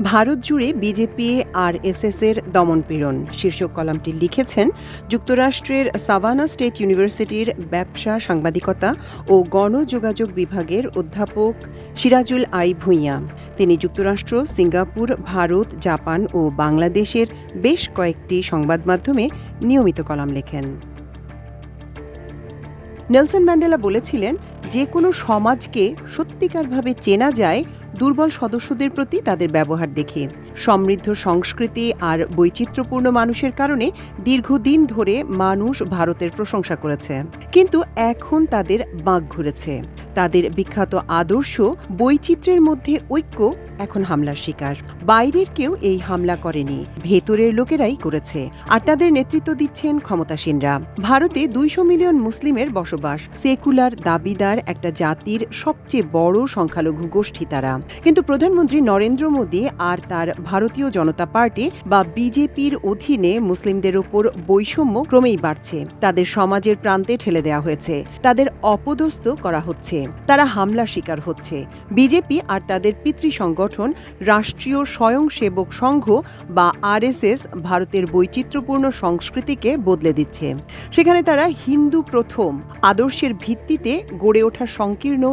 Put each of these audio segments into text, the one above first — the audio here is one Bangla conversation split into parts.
ভারত জুড়ে বিজেপি আর এর দমনপীড়ন শীর্ষক কলামটি লিখেছেন যুক্তরাষ্ট্রের সাভানা স্টেট ইউনিভার্সিটির ব্যবসা সাংবাদিকতা ও গণযোগাযোগ বিভাগের অধ্যাপক সিরাজুল আই ভূঁইয়া। তিনি যুক্তরাষ্ট্র, সিঙ্গাপুর, ভারত, জাপান ও বাংলাদেশের বেশ কয়েকটি সংবাদ মাধ্যমে নিয়মিত কলাম লেখেন। নেলসন ম্যান্ডেলা বলেছিলেন, যে কোনো সমাজকে সত্যিকারভাবে চেনা যায় দুর্বল সদস্যদের প্রতি তাদের ব্যবহার দেখে। সমৃদ্ধ সংস্কৃতি আর বৈচিত্র্যপূর্ণ মানুষের কারণে দীর্ঘদিন ধরে মানুষ ভারতের প্রশংসা করেছে, কিন্তু এখন তাদের বাঁক ঘুরেছে। তাদের বিখ্যাত আদর্শ, বৈচিত্র্যের মধ্যে ঐক্য এখন হামলার শিকার। বাইরের কেউ এই হামলা করেনি, ভেতরের লোকেরাই করেছে, আর তাদের নেতৃত্ব দিচ্ছেন ক্ষমতাসীনরা। ভারতে 200 মিলিয়ন মুসলিমের বসবাস, সেকুলার দাবিদার একটা জাতির সবচেয়ে বড় সংখ্যালঘু গোষ্ঠী তারা। কিন্তু প্রধানমন্ত্রী নরেন্দ্র মোদী আর তার ভারতীয় জনতা পার্টি বা বিজেপির অধীনে মুসলিমদের ওপর বৈষম্য ক্রমেই বাড়ছে। তাদের সমাজের প্রান্তে ঠেলে দেওয়া হয়েছে, তাদের অপদস্থ করা হচ্ছে, তারা হামলার শিকার হচ্ছে। বিজেপি আর তাদের পিতৃ সংগঠন রাষ্ট্রীয় স্বয়ংসেবক সংঘ বা RSS ভারতের বৈচিত্র্যপূর্ণ সংস্কৃতিকে বদলে দিচ্ছে। সেখানে তারা হিন্দু প্রথম আদর্শের ভিত্তিতে গড়ে ওঠা সংকীর্ণ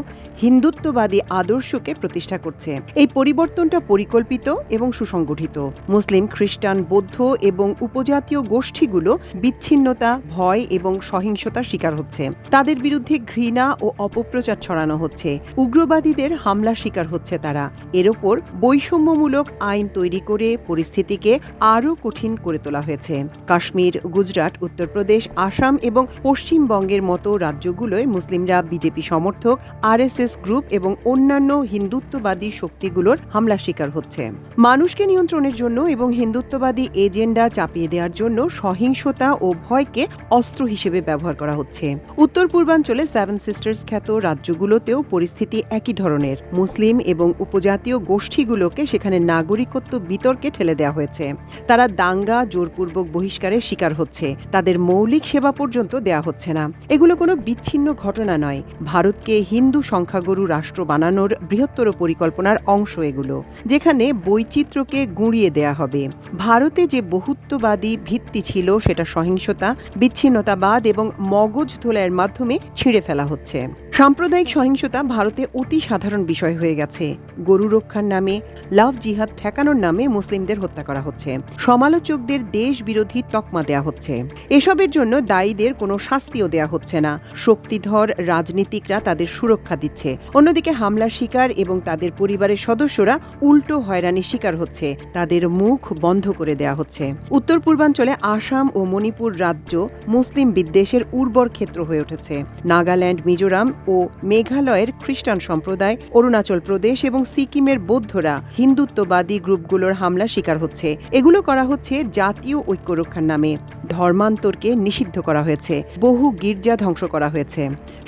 হিন্দুত্ববাদী আদর্শকে প্রতিষ্ঠা করছে। এই পরিবর্তনটা পরিকল্পিত এবং সুসংগঠিত। মুসলিম, খ্রিস্টান, বৌদ্ধ এবং উপজাতীয় গোষ্ঠীগুলো বিচ্ছিন্নতা, ভয় এবং সহিংসতার শিকার হচ্ছে। তাদের বিরুদ্ধে ঘৃণা ও অপপ্রচার ছড়ানো হচ্ছে। উগ্রবাদীদের হামলার শিকার হচ্ছে তারা। এর ওপর বৈষম্যমূলক আইন তৈরি করে পরিস্থিতিকে আরও কঠিন করে তোলা হয়েছে। কাশ্মীর, গুজরাট, উত্তরপ্রদেশ, আসাম এবং পশ্চিমবঙ্গের মতো রাজ্যগুলোয় মুসলিমরা বিজেপি সমর্থক, RSS গ্রুপ এবং অন্যান্য হিন্দুত্ববাদী শক্তিগুলোর হামলার শিকার হচ্ছে। মানুষকে নিয়ন্ত্রণের জন্য এবং হিন্দুত্ববাদী এজেন্ডা চাপিয়ে দেওয়ার জন্য সহিংসতা ও ভয়কে অস্ত্র হিসেবে ব্যবহার করা হচ্ছে। উত্তর পূর্বাঞ্চলে 7 সিস্টার্স খ্যাত রাজ্যগুলোতেও পরিস্থিতি একই ধরনের। মুসলিম এবং উপজাতীয় গোষ্ঠীগুলোকে সেখানে নাগরিকত্ব বিতর্কে ঠেলে দেওয়া হয়েছে। তারা দাঙ্গা, জোরপূর্বক বহিষ্কারের শিকার হচ্ছে। তাদের মৌলিক সেবা পর্যন্ত দেয়া হচ্ছে না। এগুলো কোনো বিচ্ছিন্ন ঘটনা নয়। ভারতকে হিন্দু সংখ্যাগুরু রাষ্ট্র বানানোর বৃহত্তর পরিকল্পনার অংশ এগুলো, যেখানে বৈচিত্র্যকে গুঁড়িয়ে দেয়া হবে। ভারতে যে বহুত্ববাদী ভিত্তি ছিল সেটা সহিংসতা, বিচ্ছিন্নতাবাদ এবং মগজ ধোলাইয়ের মাধ্যমে ছিঁড়ে ফেলা হচ্ছে। সাম্প্রদায়িক সহিংসতা ভারতে অতি সাধারণ বিষয় হয়ে গেছে। গরু রক্ষার নামে, লাভ জিহাদ ঠেকানোর নামে মুসলিমদের হত্যা করা হচ্ছে। সমালোচকদের দেশ বিরোধী তকমা দেয়া হচ্ছে। এসবের জন্য দায়ীদের কোনো শাস্তিও দেয়া হচ্ছে না। শক্তিধর রাজনীতিকরা তাদের সুরক্ষা দিচ্ছে। অন্যদিকে হামলার শিকার এবং তাদের পরিবারের সদস্যরা উল্টো হয়রানির শিকার হচ্ছে। তাদের মুখ বন্ধ করে দেয়া হচ্ছে। উত্তর পূর্বাঞ্চলে আসাম ও মণিপুর রাজ্য মুসলিম বিদ্বেষের উর্বর ক্ষেত্র হয়ে উঠেছে। নাগাল্যান্ড, মিজোরাম ও মেঘালয়ের খ্রিস্টান সম্প্রদায়, অরুণাচল প্রদেশ এবং সিকিমের বৌদ্ধরা হিন্দুত্ববাদী গ্রুপগুলোর হামলার শিকার হচ্ছে। এগুলো করা হচ্ছে জাতীয় ঐক্য রক্ষার নামে। ধর্মান্তরকে নিষিদ্ধ করা হয়েছে। বহু গির্জা ধ্বংস করা হয়েছে।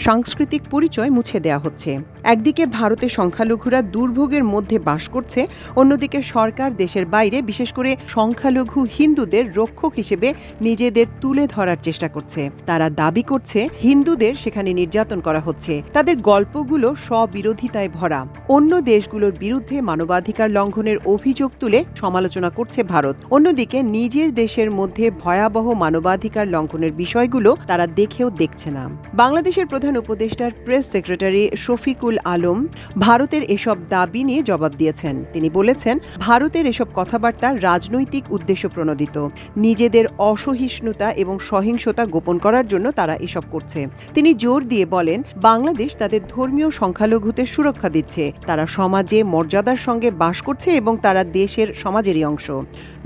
সাংস্কৃতিক পরিচয় মুছে দেওয়া হচ্ছে। একদিকে ভারতের সংখ্যালঘুরা দুর্ভোগের মধ্যে বাস করছে, অন্যদিকে সরকার দেশের বাইরে বিশেষ করে সংখ্যালঘু হিন্দুদের রক্ষক হিসেবে নিজেদের তুলে ধরার চেষ্টা করছে। তারা দাবি করছে হিন্দুদের সেখানে নির্যাতন করা হচ্ছে। তাদের গল্পগুলো স্ববিরোধিতায় ভরা। অন্য দেশগুলোর বিরুদ্ধে মানবাধিকার লঙ্ঘনের অভিযোগ তুলে সমালোচনা করছে ভারত। অন্যদিকে নিজের দেশের মধ্যে ভয়াবহ মানবাধিকার লঙ্ঘনের বিষয়গুলো তারা দেখেও দেখছে না। বাংলাদেশের প্রধান উপদেষ্টার প্রেস সেক্রেটারি শফিকুল আলম ভারতের এসব দাবি নিয়ে জবাব দিয়েছেন। তিনি বলেছেন, ভারতের এসব কথাবার্তা রাজনৈতিক উদ্দেশ্য প্রণোদিত। নিজেদের অসহিষ্ণুতা এবং সহিংসতা গোপন করার জন্য তারা এসব করছে। তিনি জোর দিয়ে বলেন, বাংলাদেশ তাদের ধর্মীয় সংখ্যালঘুদের সুরক্ষা দিচ্ছে। তারা সমাজে মর্যাদার সঙ্গে বাস করছে এবং তারা দেশের সমাজেরই অংশ।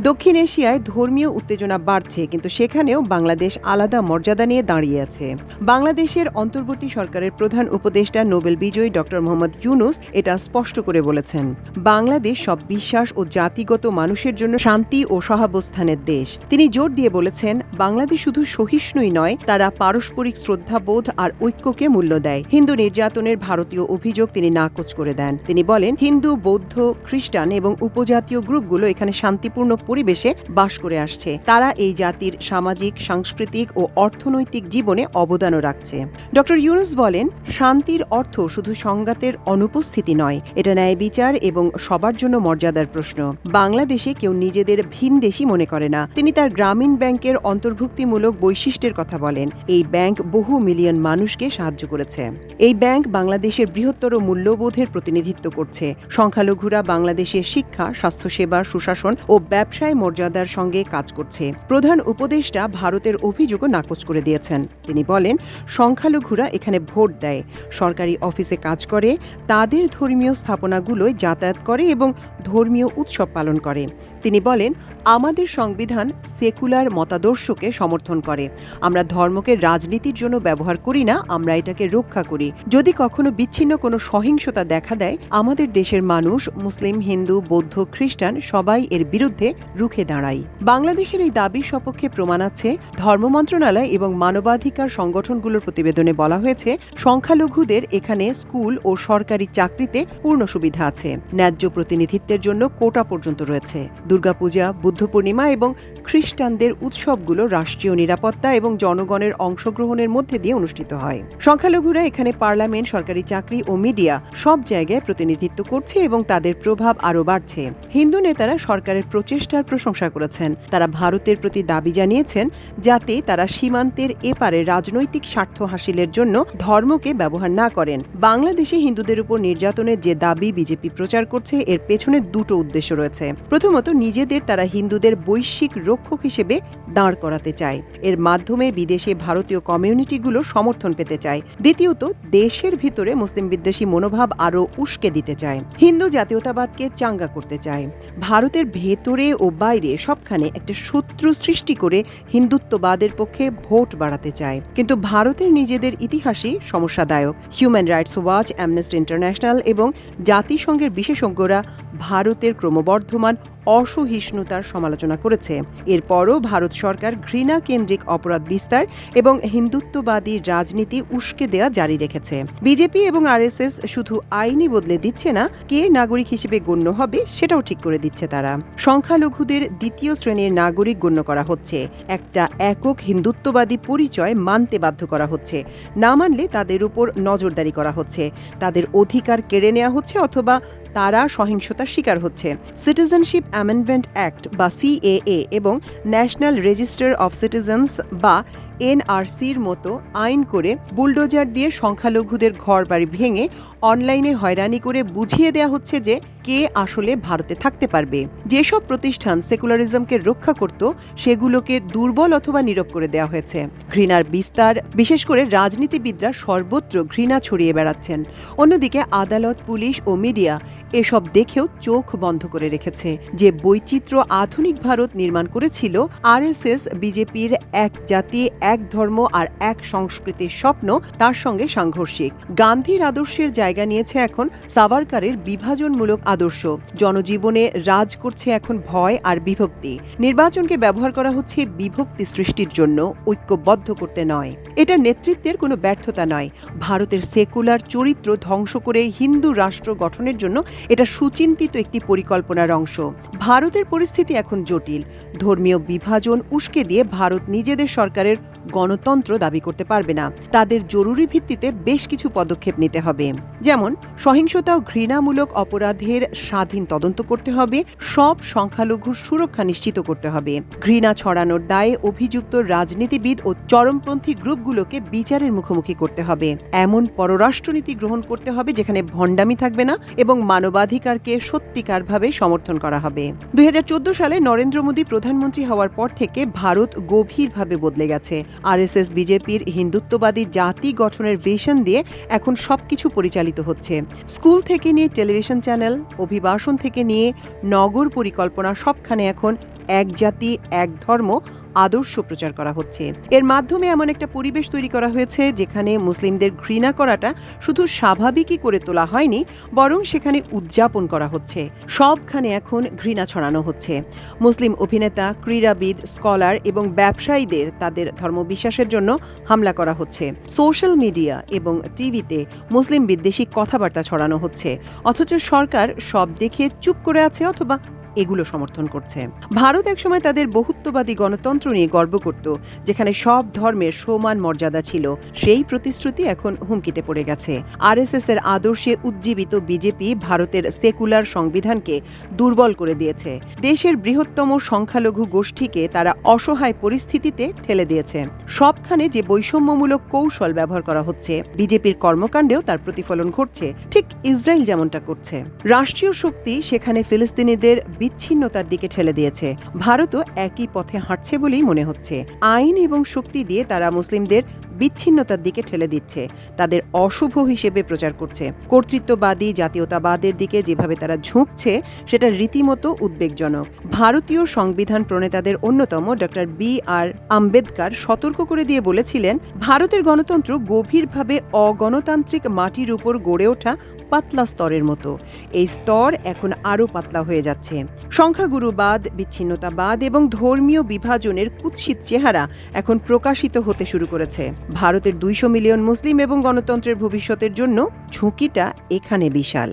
দক্ষিণ এশিয়ায় ধর্মীয় উত্তেজনা বাড়ছে, কিন্তু সেখানেও বাংলাদেশ আলাদা মর্যাদা নিয়ে দাঁড়িয়ে আছে। বাংলাদেশের অন্তর্বর্তী সরকারের প্রধান উপদেষ্টা নোবেল বিজয়ী ডক্টর মোহাম্মদ ইউনূস এটা স্পষ্ট করে বলেছেন। বাংলাদেশ সব বিশ্বাস ও জাতিগত মানুষের জন্য শান্তি ও সহাবস্থানের দেশ। তিনি জোর দিয়ে বলেছেন, বাংলাদেশ শুধু সহিষ্ণুই নয়, তারা পারস্পরিক শ্রদ্ধাবোধ আর ঐক্যকে মূল্য দেয়। হিন্দু নির্যাতনের ভারতীয় অভিযোগ তিনি নাকচ করে দেন। তিনি বলেন, হিন্দু, বৌদ্ধ, খ্রিস্টান এবং উপজাতীয় গ্রুপগুলো এখানে শান্তিপূর্ণ পরিবেশে বাস করে আসছে। তারা এই জাতির সামাজিক, সাংস্কৃতিক ও অর্থনৈতিক জীবনে অবদানও রাখছে। ডক্টর ইউনুস বলেন, শান্তির অর্থ শুধু সংঘাতের অনুপস্থিতি নয়, এটা ন্যায় বিচার এবং সবার জন্য মর্যাদার প্রশ্ন। বাংলাদেশে কেউ নিজেদের ভিনদেশী মনে করে না। তিনি তার গ্রামীণ ব্যাংকের অন্তর্ভুক্তিমূলক বৈশিষ্ট্যের কথা বলেন। এই ব্যাংক বহু মিলিয়ন মানুষকে সাহায্য করেছে। এই ব্যাংক বাংলাদেশের বৃহত্তর মূল্যবোধের প্রতিনিধিত্ব করছে। সংখ্যালঘুরা বাংলাদেশের শিক্ষা, স্বাস্থ্যসেবা, সুশাসন ও ব্যবসায় মর্যাদার সঙ্গে কাজ করছে। প্রধান উপদেষ্টা ভারতের অভিযোগও নাকচ করে দিয়েছেন। তিনি বলেন, সংখ্যালঘুরা এখানে ভোট দেয়, সরকারি অফিসে কাজ করে, তাদের ধর্মীয় স্থাপনাগুলোয় যাতায়াত করে এবং ধর্মীয় উৎসব পালন করে। তিনি বলেন, আমাদের সংবিধান সেকুলার মতাদর্শকে সমর্থন করে। আমরা ধর্মকে রাজনীতির জন্য ব্যবহার করি না, আমরা এটাকে রক্ষা করি। যদি কখনো বিচ্ছিন্ন কোনো সহিংসতা দেখা দেয়, আমাদের দেশের মানুষ, মুসলিম, হিন্দু, বৌদ্ধ, খ্রিস্টান সবাই এর বিরুদ্ধে রুখে দাঁড়ায়। বাংলাদেশের এই দাবির সপক্ষে প্রমাণ আছে। ধর্ম মন্ত্রণালয় এবং মানবাধিকার সংগঠনগুলোর প্রতিবেদনে বলা হয়েছে, সংখ্যালঘুদের এখানে স্কুল ও সরকারি চাকরিতে পূর্ণ সুবিধা আছে। ন্যায্য প্রতিনিধিত্বের জন্য কোটা পর্যন্ত রয়েছে। দুর্গাপূজা, বুদ্ধ পূর্ণিমা এবং খ্রিস্টানদের উৎসবগুলো রাষ্ট্রীয় নিরাপত্তা এবং জনগণের অংশগ্রহণের মধ্যে দিয়ে অনুষ্ঠিত হয়। সংখ্যালঘুরা এখানে পার্লামেন্ট, সরকারি চাকরি ও মিডিয়া সব জায়গায় প্রতিনিধিত্ব করছে এবং তাদের প্রভাব আরও বাড়ছে। হিন্দু নেতারা সরকারের প্রচেষ্টার প্রশংসা করেছেন। তারা ভারতের প্রতি দাবি জানিয়েছেন যাতে তারা সীমান্তের এপারে রাজনৈতিক স্বার্থ হাসিলের জন্য ধর্মকে ব্যবহার না করেন। বাংলাদেশে হিন্দুদের উপর নির্যাতনের যে দাবি বিজেপি প্রচার করছে, এর পেছনে দুটো উদ্দেশ্য রয়েছে। প্রথমত, নিজেদের তারা হিন্দুদের বৈশ্বিক রক্ষক হিসেবে দাঁড় করাতে চায়। এর মাধ্যমে বিদেশে ভারতীয় কমিউনিটিগুলো সমর্থন পেতে চায়। দ্বিতীয়ত, দেশের ভিতরে মুসলিম বিদ্বেষী মনোভাব আরও উস্কে দিতে চায়। হিন্দু জাতীয়তাবাদকে চাঙ্গা করতে চায়। ভারতের ভেতরে ও বাইরে সবখানে একটা শত্রু সৃষ্টি করে হিন্দুত্ববাদের পক্ষে ভোট বাড়াতে চায়। কিন্তু ভারতের নিজেদের ইতিহাসই সমস্যাদায়ক। Human rights watch, Amnesty International এবং জাতিসংঘের বিশেষজ্ঞরা ভারতের ক্রমবর্ধমান অসহিষ্ণুতার সমালোচনা করেছে। এরপরও ভারত সরকার ঘৃণা কেন্দ্রিক অপরাধ বিস্তার এবং হিন্দুত্ববাদী রাজনীতি উস্কে দেয়া জারি রেখেছে। বিজেপি এবং আরএসএস শুধু আইনই বদলে দিচ্ছে না, কে নাগরিক হিসেবে গণ্য হবে সেটাও ঠিক করে দিচ্ছে তারা। সংখ্যালঘুদের দ্বিতীয় শ্রেণীর নাগরিক গণ্য করা হচ্ছে। একটা একক হিন্দুত্ববাদী পরিচয় মানতে বাধ্য করা হচ্ছে। না মানলে তাদের উপর নজরদারি করা হচ্ছে, তাদের অধিকার কেড়ে নেওয়া হচ্ছে অথবা তারা সহিংসতার শিকার হচ্ছে। সিটিজেনশিপ অ্যামেন্ডমেন্ট অ্যাক্ট বা সিএএ এবং ন্যাশনাল রেজিস্টার অফ সিটিজেন্স বা এনআরসির মতো আইন করে বুলডোজার দিয়ে সংখ্যালঘুদের ঘরবাড়ি ভেঙে অনলাইনে হয়রানি করে বুঝিয়ে দেওয়া হচ্ছে যে কে আসলে ভারতে থাকতে পারবে। যেসব প্রতিষ্ঠান সেকুলারিজমকে রক্ষা করত, সেগুলোকে দুর্বল অথবা নীরব করে দেওয়া হয়েছে। ঘৃণার বিস্তার, বিশেষ করে রাজনীতিবিদরা সর্বত্র ঘৃণা ছড়িয়ে বেড়াচ্ছেন। অন্যদিকে আদালত, পুলিশ ও মিডিয়া এসব দেখেও চোখ বন্ধ করে রেখেছে। যে বৈচিত্র্য আধুনিক ভারত নির্মাণ করেছিল, আরএসএস, বিজেপির এক জাতি, এক ধর্ম আর এক সংস্কৃতির স্বপ্ন তার সঙ্গে সাংঘর্ষিক। গান্ধীর আদর্শের জায়গা নিয়েছে এখন সাভারকারের বিভাজনমূলক আদর্শ। জনজীবনে রাজ করছে এখন ভয় আর বিভক্তি। নির্বাচনকে ব্যবহার করা হচ্ছে বিভক্তি সৃষ্টির জন্য, ঐক্যবদ্ধ করতে নয়। এটা নেতৃত্বের কোনো ব্যর্থতা নয়। ভারতের সেকুলার চরিত্র ধ্বংস করে হিন্দু রাষ্ট্র গঠনের জন্য এটা সুচিন্তিত একটি পরিকল্পনার অংশ। ভারতের পরিস্থিতি এখন জটিল। ধর্মীয় বিভাজন উস্কে দিয়ে ভারত নিজেদের সরকারের গণতন্ত্র দাবি করতে পারবে না। তাদের জরুরি ভিত্তিতে বেশ কিছু পদক্ষেপ নিতে হবে। যেমন, সহিংসতা ও ঘৃণামূলক অপরাধের স্বাধীন তদন্ত করতে হবে, সব সংখ্যালঘুর সুরক্ষা নিশ্চিত করতে হবে, ঘৃণা ছড়ানোর দায়ে অভিযুক্ত রাজনীতিবিদ ও চরমপন্থী গ্রুপগুলোকে বিচারের মুখোমুখি করতে হবে, এমন পররাষ্ট্রনীতি গ্রহণ করতে হবে যেখানে ভণ্ডামি থাকবে না এবং মানবাধিকারকে সত্যিকারভাবে সমর্থন করা হবে। 2014 সালে নরেন্দ্র মোদী প্রধানমন্ত্রী হওয়ার পর থেকে ভারত গভীরভাবে বদলে গেছে। আরএসএস, বিজেপির হিন্দুত্ববাদী জাতি গঠনের ভিশন দিয়ে এখন সবকিছু পরিচালিত হচ্ছে। স্কুল থেকে নিয়ে টেলিভিশন চ্যানেল, অভিবাসন থেকে নিয়ে নগর পরিকল্পনা, সবখানে এখন এক জাতি এক ধর্ম আদর্শ প্রচার করা হচ্ছে। এর মাধ্যমে এমন একটা পরিবেশ তৈরি করা হয়েছে যেখানে মুসলিমদের ঘৃণা করাটা শুধু স্বাভাবিকই করে তোলা হয়নি, বরং সেখানে উদযাপন করা হচ্ছে। সবখানে এখন ঘৃণা ছড়ানো হচ্ছে। মুসলিম অভিনেতা, ক্রীড়াবিদ, স্কলার এবং ব্যবসায়ীদের তাদের ধর্মবিশ্বাসের জন্য হামলা করা হচ্ছে। সোশ্যাল মিডিয়া এবং টিভিতে মুসলিম বিদ্বেষী কথাবার্তা ছড়ানো হচ্ছে, অথচ সরকার সব দেখে চুপ করে আছে অথবা এগুলো সমর্থন করছে। ভারত একসময় তাদের বহুত্ববাদী গণতন্ত্র নিয়ে গর্ব করত, যেখানে সব ধর্মের সমান মর্যাদা ছিল। সেই প্রতিশ্রুতি এখন হুমকিতে পড়ে গেছে। আরএসএস এর আদর্শে উজ্জীবিত বিজেপি ভারতের সেকুলার সংবিধানকে দুর্বল করে দিয়েছে। দেশের বৃহত্তম সংখ্যালঘু গোষ্ঠীকে তারা অসহায় পরিস্থিতিতে ঠেলে দিয়েছে। সবখানে যে বৈষম্যমূলক কৌশল ব্যবহার করা হচ্ছে, বিজেপির কর্মকাণ্ডেও তার প্রতিফলন ঘটছে, ঠিক ইসরায়েল যেমনটা করছে। রাষ্ট্রীয় শক্তি সেখানে ফিলিস্তিনিদের বিচ্ছিন্নতার দিকে ঠেলে দিয়েছে। ভারতও একই পথে হাঁটছে বলেই মনে হচ্ছে। আইন এবং শক্তি দিয়ে তারা মুসলিমদের বিচ্ছিন্নতার দিকে ঠেলে দিচ্ছে, তাদের অশুভ হিসেবে প্রচার করছে। কর্তৃত্ববাদী জাতীয়তাবাদের দিকে যেভাবে তারা ঝুঁকছে, সেটা রীতিমতো উদ্বেগজনক। ভারতীয় সংবিধান প্রণেতাদের অন্যতম ডক্টর বি.আর. আম্বেদকর সতর্ক করে দিয়ে বলেছিলেন, ভারতের গণতন্ত্র গভীরভাবে অগণতান্ত্রিক মাটির উপর গড়ে ওঠা পাতলা স্তরের মতো। এই স্তর এখন আরও পাতলা হয়ে যাচ্ছে। সংখ্যাগুরুবাদ, বিচ্ছিন্নতাবাদ এবং ধর্মীয় বিভাজনের কুৎসিত চেহারা এখন প্রকাশিত হতে শুরু করেছে। ভারতের 200 মিলিয়ন মুসলিম এবং গণতন্ত্রের ভবিষ্যতের জন্য ঝুঁকিটা এখানে বিশাল।